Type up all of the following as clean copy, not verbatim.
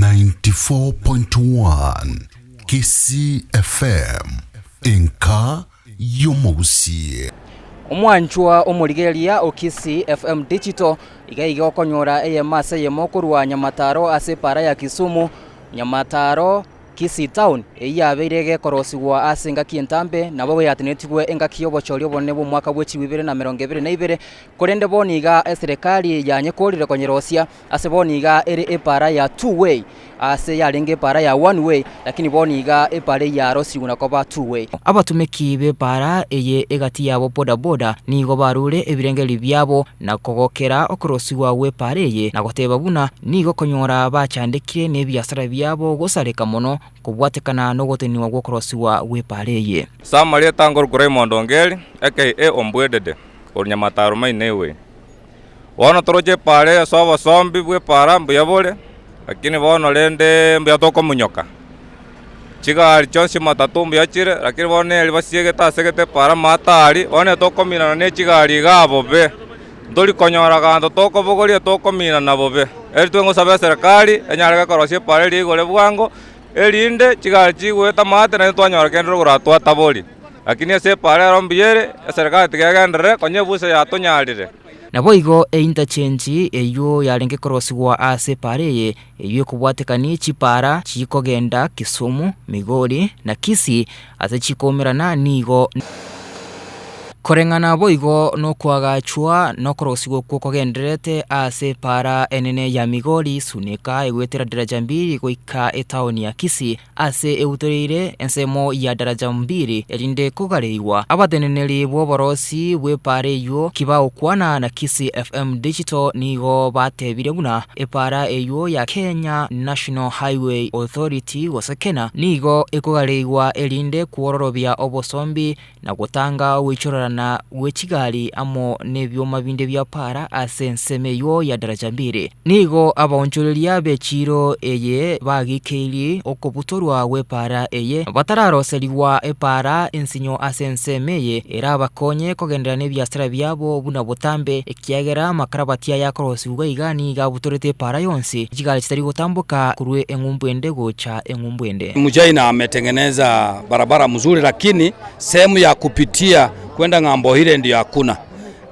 94.1 Kisii FM Inka Yomusi Omwanchwa omurigeria okisi FM Digital igaiga okonyora eyemase yemokurwa Nyamataro ase para ya Kisumu Nyamataro Kisii Town eyabeirege korosiwa ase ngaki entambe nabo yatenetigwe engaki yobochori obone bo mwaka bwe 2022 korende boniga eserikali yanyekorire konyerosia ase boniga ere epara ya two way ase yarenge para ya one way lakini boniga epara ya rosiuna koba two way abatumeki be para eye egati yabo boda boda nigo barure ebirengeri byabo na kogokera okorosiwa we pareye na goteba buna nigo konyora bachandikire nebyasara byabo gosareka mono kubwatekana no goteniwa gokorosiwa we pareye Samaria tangor Raymond Ongeri aka Ombwedede Nyamataro mainewe wana toroje pare soba sombi bwe para mbuyabole lakini bono lende mbuyatoko munyoka chigali chonsi matatu mbuyachire lakini bone libasiege tasegete para matari bone toko mina ne chigali gabo be ndoli konyora gando toko bogori toko mina nabobe elitwengo sabe serikali enyarega korosie pare ligole bwango elinde chigali chigweta mate na twanyora kendro guratwa taboli lakini ase pare rombiyere serikali tigagendere konye buse yatonyarire nabo igo interchange eyo yarenge korosiwa ase pareye eyo kubwatekani chipara chikogenda Kisumu Migori na Kisii ase chikomerana nigo korengana boigo no kwagachwa no korosigo kukogenderete ase para enene ya Migori sunika egwetera daraja 2 goika etaoni ya Kisii ase eutorire ensemo ya daraja 2 erinde kugareiwa abadeneneri boborosi we pare yo kibao kwana na Kisii FM Digital nigo batebire buna epara eyo ya Kenya National Highway Authority wasakena nigo ekugareiwa erinde kuororobya obosombi na gutanga wichorana na wechigali amo nebyoma binde bya para asenseme yo ya daraja 2 nigo aboncholeria bechiro eye bagikeli okobutorwa we para eye batararoseliwa epara ensinyo asensemeye era bakonye kogenderane byasara byabo buna botambe ekiagera makarabatia ya korosiwa igani gabutorete para yonse chigali kitari gutambuka kurwe engumbwende gocha engumbwende Mujaina ametengeneza barabara mzuri lakini sehemu ya kupitia kwenda ngambo hile ndio hakuna.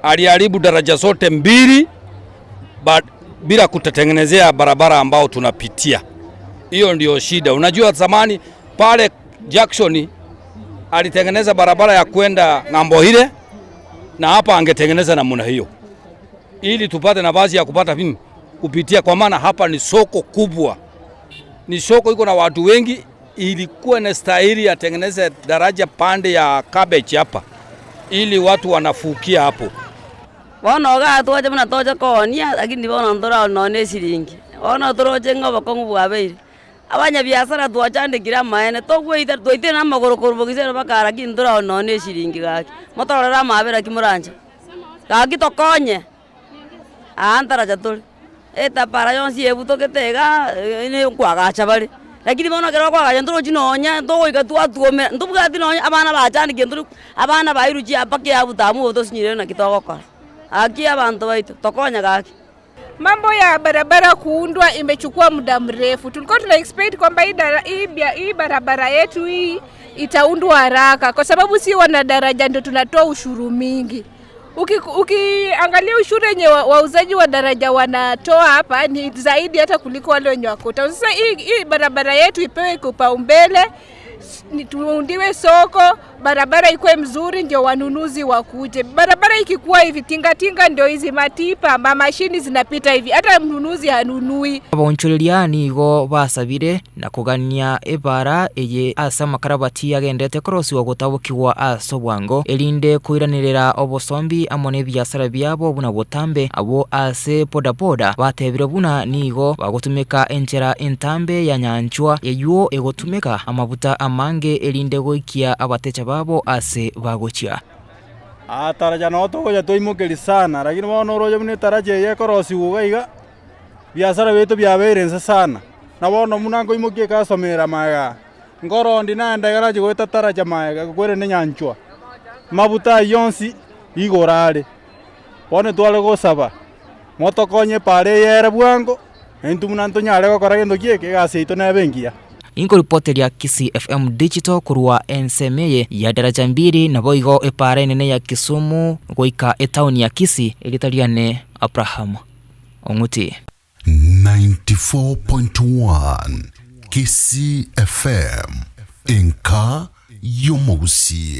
Aliharibu daraja zote mbili bila kutengenezea barabara ambao tunapitia. Hiyo ndio shida. Unajua zamani pale Jackson alitengeneza barabara ya kwenda ngambo hile na hapa angetengeneza namna hiyo. Ili tupate nafasi ya kupata kupitia kwa maana hapa ni soko kubwa. Ni soko iko na watu wengi, ilikuwa na stahili ya tengeneza daraja pande ya Cabbage hapa ili watu wanafukia hapo. Wana oga toje mna toje konia lakini bona ndora none siringi. Wana toroje ngoba kongu bwabeire. Abanya biasara twachandikira maene togweita twoite na magoro korubogise bakara kindora none siringi gaki. Motorora mabera kimuranja. Gaki tokonye. Antara jatol. Eta para yonsi ebutoketega ine kwagacha bari. Lakini bona kero kwa gajandro jinonya ndo igatu atuome ndubugati nonya abana bacani gendru abana bairuji apake abutamu otosinyire na kitoko aki abantu baitu tokonya gaki. Mambo ya barabara kuundwa imechukua muda mrefu. Tulikuwa tuna expect kwamba hii barabara yetu hii itaundwa haraka kwa sababu si wana daraja ndio tunatoa ushuru mingi. Ukiangalia ushuru yenye wauzaji wa daraja wanatoa hapa ni zaidi hata kuliko wale wenye wakota. Sasa hii barabara yetu ipewe kipaumbele, tuundiwe soko, barabara ikuwe mzuri ndio wanunuzi wakuje. Barabara ikikuwa hivi tinga ndio hizi matipa mashini zinapita hivi hata mnunuzi hanunui. Aboncholeria nigo basabire na kugania ebara eye asa makarabati yagendete korosiwa gutabukiwa asobwango elinde kuiranirira obosombi amone byasara byabo buna botambe abo ase poda poda batebire buna nigo bagutumika enjera entambe ya nyanchwa eyo egotumika amabuta amange elinde goikia abatecha babo ase bagochia taraja no to goja toimukeli sana lakini bono roje bune taraja ye korosiwa gaiga biasara beto byaberense sana na bono munango imukie kasomera maga ngoro ndinanda garaje gweta taraja maga kwere ne nyanchwa mabuta yonsi igorare bone twale gosaba motokonye pare yere bwango entu munanto nyare gokora gendo gieke gaseito na bengia. Ingo ripoti ya Kisii FM Digital kurwa NCMA ya daraja 2 na boigo epara nene ya Kisumu goika etauni ya Kisii elitaliane Abraham Onguti. 94.1 Kisii FM Inka Yomosi.